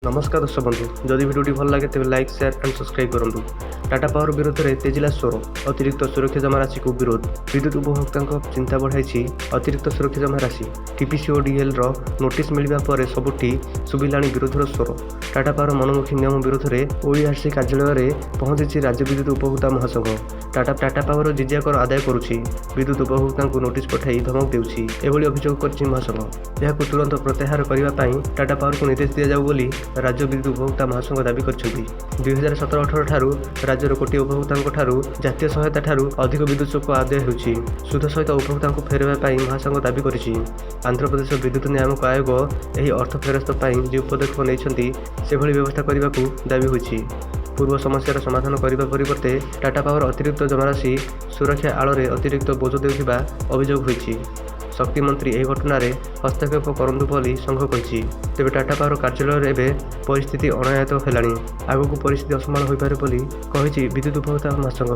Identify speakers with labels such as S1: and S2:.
S1: नमस्कार दर्शक बंधु जदि भिडियो भल लगे तेज लाइक शेयर एंड सब्सक्राइब करूँ। टाटा पावर विरोध में तेजिला स्वर अतिरिक्त सुरक्षा जमा राशि को विरोध विद्युत उपभोक्ता चिंता बढ़ाई अतिरिक्त सुरक्षा जमा राशि टीपीसीओडीएल नोटिस मिलवा पर सबुठी शुभिला विरोधर स्वर टाटा पावर मनमुखी नियम विरोध में ओईआरसी कार्यालय में पहुंची राज्य विद्युत उपभोक्ता महासंघ। टाटा पावर जिजिया कर आदाय करुच्ची विद्युत उपभोक्ता को नोटिस पठाई धमक देउछि एभली अभियोग कर महासंघ। यह तुरंत प्रत्याहार करने टाटा पावर को निर्देश दि जाऊ बोली राज्य विद्युत उपभोक्ता महासंघ दाबी कर 2017-18 ठारू राज्यर कोटी उपभोक्ता जातीय सहायता ठारू अधिक विद्युत शुल्क आदाय होछि। सुध सहित उपभोक्ता को फेरवा महासंघ दाबी करिछि। आंध्र प्रदेश विद्युत नियामक आयोग एही अर्थ फेरस्त जो पदक्षेप नहीं से व्यवस्था करने को दाबी होछि। पूर्व समस्यार समाधान करने परिवर्ते टाटा पावर अतिरिक्त जमाराशि सुरक्षा आड़े अतिरिक्त बोझ देउथिबा अभियोग होइछि। शक्ति मंत्री यह घटन में हस्तक्षेप करंतु बोली संघ कही। तेज टाटा पावर कार्यालय एवं परिस्थिति अनायत है, आगक परिस्थिति असमाल हो पारे बोली कही विद्युत उपभोक्ता महासंघ।